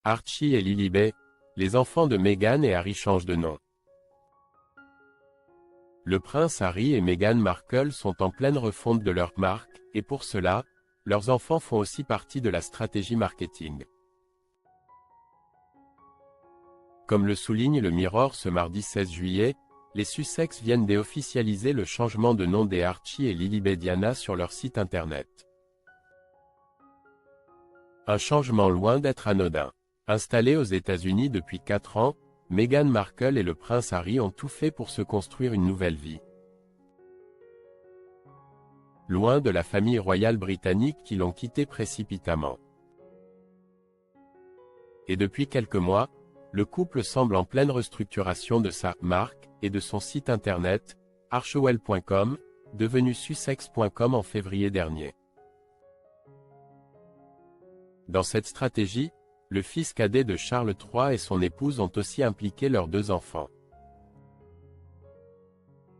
Archie et Lilibet, les enfants de Meghan et Harry changent de nom. Le prince Harry et Meghan Markle sont en pleine refonte de leur marque, et pour cela, leurs enfants font aussi partie de la stratégie marketing. Comme le souligne le Mirror ce mardi 16 juillet, les Sussex viennent d'officialiser le changement de nom des Archie et Lilibet Diana sur leur site internet. Un changement loin d'être anodin. Installés aux États-Unis depuis 4 ans, Meghan Markle et le prince Harry ont tout fait pour se construire une nouvelle vie. Loin de la famille royale britannique qui l'ont quitté précipitamment. Et depuis quelques mois, le couple semble en pleine restructuration de sa marque et de son site internet, archewell.com, devenu sussex.com en février dernier. Dans cette stratégie, le fils cadet de Charles III et son épouse ont aussi impliqué leurs 2 enfants.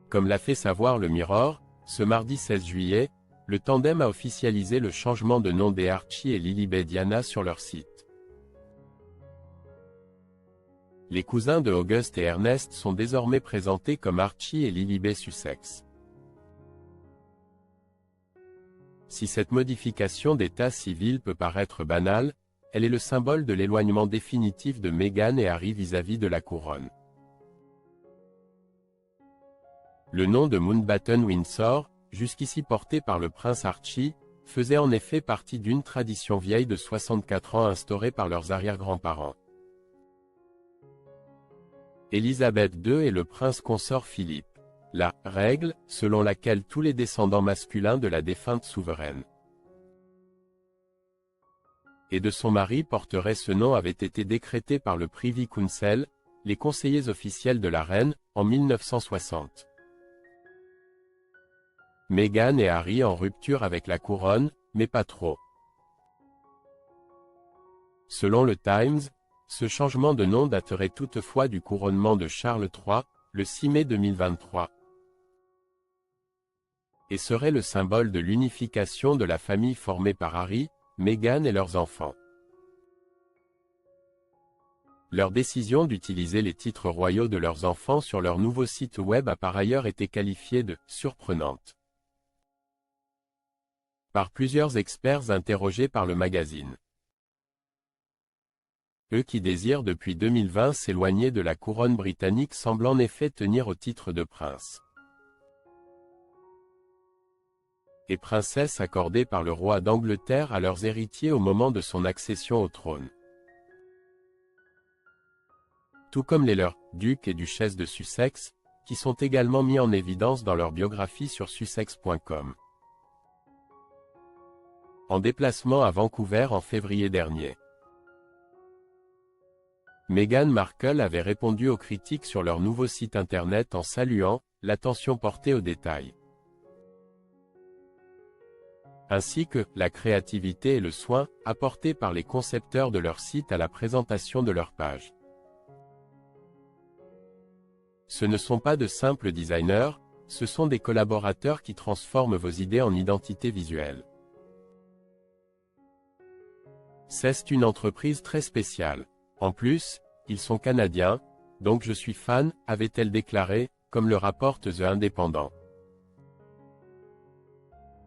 Comme l'a fait savoir le Mirror, ce mardi 16 juillet, le tandem a officialisé le changement de nom des Archie et Lilibet Diana sur leur site. Les cousins de Auguste et Ernest sont désormais présentés comme Archie et Lilibet Sussex. Si cette modification d'état civil peut paraître banale, elle est le symbole de l'éloignement définitif de Meghan et Harry vis-à-vis de la couronne. Le nom de Mountbatten Windsor, jusqu'ici porté par le prince Archie, faisait en effet partie d'une tradition vieille de 64 ans instaurée par leurs arrière-grands-parents. Élisabeth II et le prince consort Philippe. La « règle » selon laquelle tous les descendants masculins de la défunte souveraine et de son mari porteraient ce nom avait été décrétée par le Privy Council, les conseillers officiels de la reine, en 1960. Meghan et Harry en rupture avec la couronne, mais pas trop. Selon le Times, ce changement de nom daterait toutefois du couronnement de Charles III, le 6 mai 2023. Et serait le symbole de l'unification de la famille formée par Harry, Meghan et leurs enfants. Leur décision d'utiliser les titres royaux de leurs enfants sur leur nouveau site web a par ailleurs été qualifiée de « surprenante » par plusieurs experts interrogés par le magazine. Eux qui désirent depuis 2020 s'éloigner de la couronne britannique semblent en effet tenir au titre de prince et princesse accordés par le roi d'Angleterre à leurs héritiers au moment de son accession au trône. Tout comme les leurs, ducs et duchesses de Sussex, qui sont également mis en évidence dans leur biographie sur sussex.com. En déplacement à Vancouver en février dernier. Meghan Markle avait répondu aux critiques sur leur nouveau site internet en saluant l'attention portée aux détails, ainsi que la créativité et le soin apportés par les concepteurs de leur site à la présentation de leur page. Ce ne sont pas de simples designers, ce sont des collaborateurs qui transforment vos idées en identité visuelle. C'est une entreprise très spéciale. En plus, ils sont canadiens, donc je suis fan, avait-elle déclaré, comme le rapporte The Independent.